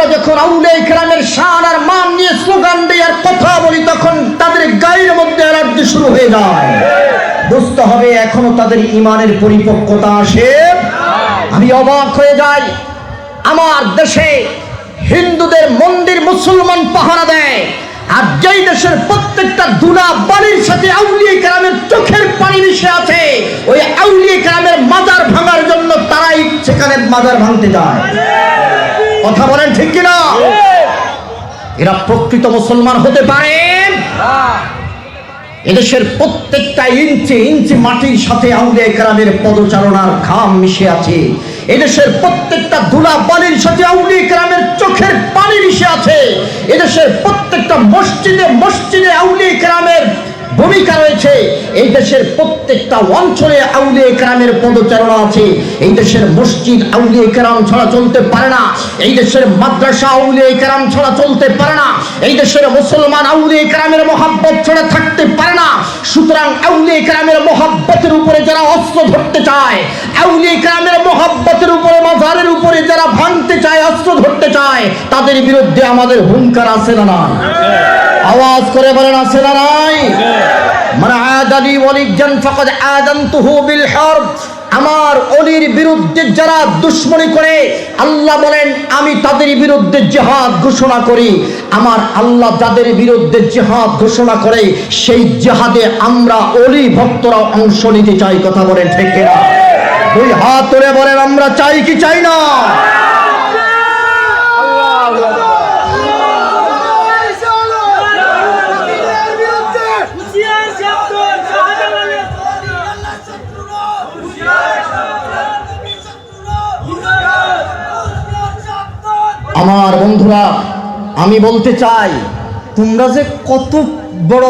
আমরা যখন আউলিয়া কেরামের শান আর মান নিয়ে স্লোগান দিই আর কথা বলি, তখন তাদের গায়ের মধ্যে অ্যালার্জি শুরু হয়ে যায়। বুঝতে হবে এখনো তাদের ইমানের পরিপক্কতা আসে। আমি অবাক হয়ে যাই, আমার দেশে হিন্দুদের মন্দির মুসলমান পাহারা দেয়, আর যেই দেশের প্রত্যেকটা দুলা বাড়ির সাথে আউলিয়া কেরামের চোখের পানি মিশে আছে, ওই আউলিয়া কেরামের মাজার ভাঙার জন্য তারাই সেখানে মাজার ভাঙতে যায়। কথা বলেন ঠিক কিনা? এরা প্রকৃত মুসলমান হতে পারে? এদেশের প্রত্যেকটা ইঞ্চি ইঞ্চি মাটির সাথে আউলিয়া কেরামের পদচারণার ঘাম মিশে আছে। এদেশের প্রত্যেকটা ধুলা বালির সাথে আউলিয়া কেরামের চোখের পানি মিশে আছে। এদেশের প্রত্যেকটা মসজিদে মসজিদে আউলিয়া কেরামের ভূমিকা রয়েছে। এই দেশের প্রত্যেকটা অঞ্চলে আউলিয়া কেরামের পদচারণা আছে। এই দেশের মসজিদ আউলিয়া কেরাম ছাড়া চলতে পারে না। এই দেশের মাদ্রাসা আউলিয়া কেরাম ছাড়া চলতে পারে না। এই দেশের মুসলমান আউলিয়া কেরামের মহব্বত ছাড়া থাকতে পারে না। সুতরাং আউলিয়া কেরামের মহব্বতের উপরে যারা অস্ত্র ধরতে চায়, আউলিয়া কেরামের মহব্বতের উপরে মাজারের উপরে যারা ভাঙতে চায়, অস্ত্র ধরতে চায়, তাদের বিরুদ্ধে আমাদের হুঙ্কার আছে না নাই? আওয়াজ করে বলেন আছে না নাই? মান আদালি ওয়ালিয়ান ফাকাদ আযানতুহু বিল হারব। আমার ওলির বিরুদ্ধে যারা দুশমনি করে, আল্লাহ বলেন আমি তাদের বিরুদ্ধে জিহাদ ঘোষণা করি। আমার আল্লাহ যাদের বিরুদ্ধে জিহাদ ঘোষণা করে, সেই জিহাদে আমরা ওলি ভক্তরা অংশ নিতে চাই। কথা বলেন ঠিক কিনা? দুই হাত তুলে বলেন আমরা চাই কি চাই না? আমার বন্ধুরা, আমি বলতে চাই, তোমরা যে কত বড়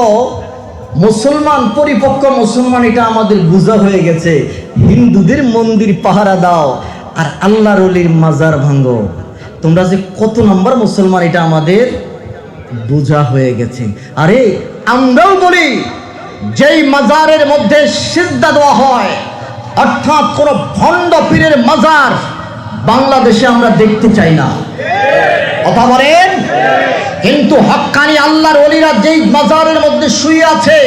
মুসলমান, পরিপক্ক মুসলমান, এটা আমাদের বোঝা হয়ে গেছে। হিন্দুদের মন্দির পাহারা দাও আর আল্লাহর ওলির মাজার ভাঙো, তোমরা যে কত নম্বর মুসলমান, এটা আমাদের বোঝা হয়ে গেছে। আরে আমরাও বলি, যেই মাজারের মধ্যে সিজদা দেওয়া হয়, অর্থাৎ কোন ভণ্ড পীরের মাজার বাংলাদেশে আমরা দেখতে চাই না। কথা বলেন? কিন্তু হক্কানি আল্লাহর ওলিরা যেই মাজারের মধ্যে শুয়ে আছে,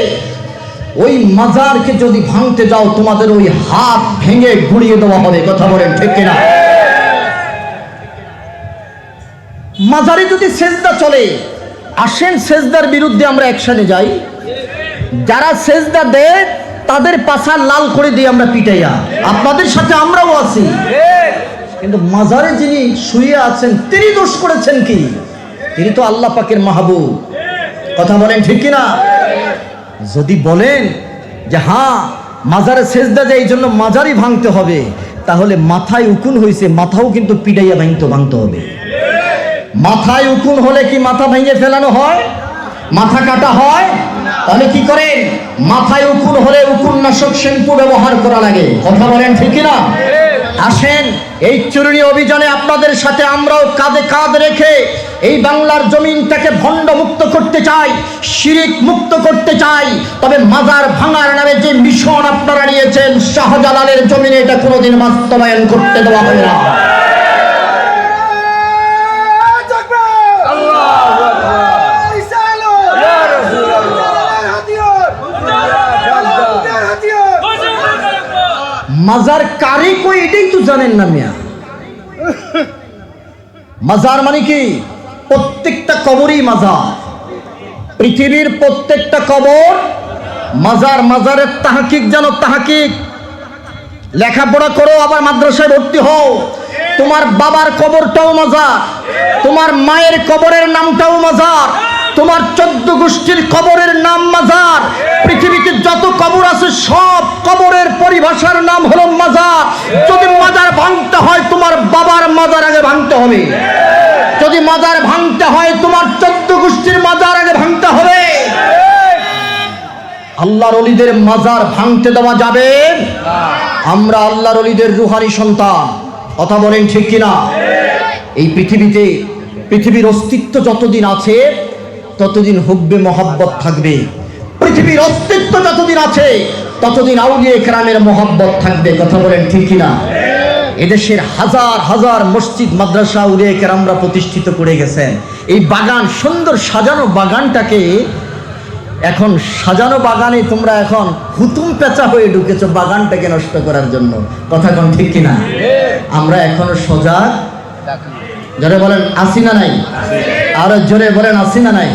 ওই মাজারকে যদি ভাঙতে যাও, তোমাদের ওই হাত ভেঙে গুড়িয়ে দেওয়া হবে। কথা বলেন ঠিক কিনা? মাজারে যদি সেজদা চলে, আসেন সেজদার বিরুদ্ধে আমরা একসাথে যাই। যারা সেজদা দেয় তাদের পাছা লাল করে দিয়ে আমরা পিটাইয়া, আপনাদের সাথে আমরাও আছি। কিন্তু মাজারে যিনি শুয়ে আছেন, তিনি দোষ করেছেন কি? তিনি তো আল্লাহ পাকের মাহবুব। কথা বলেন ঠিক কিনা? যদি বলেন যে হ্যাঁ মাজারে সেজদা দেয় এই জন্য মাজারই ভাঙতে হবে, তাহলে মাথায় উকুন হয়েছে, মাথাও কিন্তু পিটাইয়া ভাঙতে হবে। মাথায় উকুন হলে কি মাথা ভেঙে ফেলানো হয়? মাথা কাটা হয়? তাহলে কি করেন? মাথায় উকুন হলে উকুন নাশক শ্যাম্পু ব্যবহার করা লাগে। কথা বলেন ঠিক কিনা? আসেন এই চূড়ান্ত অভিযানে আপনাদের সাথে আমরাও কাঁধে কাঁধ রেখে এই বাংলার জমিনটাকে ভণ্ড মুক্ত করতে চাই, শিরিক মুক্ত করতে চাই। তবে মাজার ভাঙার নামে যে মিশন আপনারা নিয়েছেন, শাহজালালের জমিনে এটা কোনোদিন বাস্তবায়ন করতে দেওয়া হবে না। মাজার কারি কই এটাই তো জানেন না মিয়া। মাজার মানে কি? প্রত্যেকটা কবরই মাজার। পৃথিবীর প্রত্যেকটা কবর মাজার। মাজারের তাহকিক জানো? তাহকিক লেখাপড়া করো, আবার মাদ্রাসায় ভর্তি হও। তোমার বাবার কবরটাও মাজার, তোমার মায়ের কবরের নামটাও মাজার, তোমার 14 গোষ্ঠীর কবরের নাম মাজার। পৃথিবীতে যত কবর আছে সব কবরের পরিভাষার নাম হলো মাজার। যদি মাজার ভাঙতে হয়, তোমার বাবার মাজার আগে ভাঙতে হবে। যদি মাজার ভাঙতে হয়, তোমার 14 গোষ্ঠীর মাজার আগে ভাঙতে হবে। আল্লাহর ওলিদের মাজার ভাঙতে দেওয়া যাবে? আমরা আল্লাহর ওলিদের রুহানি সন্তান। কথা বলেন ঠিক কিনা? এই পৃথিবীতে, পৃথিবীর অস্তিত্ব যতদিন আছে ততদিন হুব্বে মহব্বত থাকবে। পৃথিবীর অস্তিত্ব যতদিন আছে ততদিন আউলিয়া কেরামের মহব্বত থাকবে। কথা বলেন ঠিক কিনা? এদেশের হাজার হাজার মসজিদ মাদ্রাসা উলিয়ে কেরামরা প্রতিষ্ঠিত করে গেছেন। এই বাগান, সুন্দর সাজানো বাগানটাকে এখন সাজানো বাগানে তোমরা এখন হুতুম পেঁচা হয়ে ঢুকেছো বাগানটাকে নষ্ট করার জন্য। কথা কোন ঠিক কিনা? আমরা এখনো সজাগ? জোরে বলেন আসি না নাই? আরো জোরে বলেন আসি না নাই?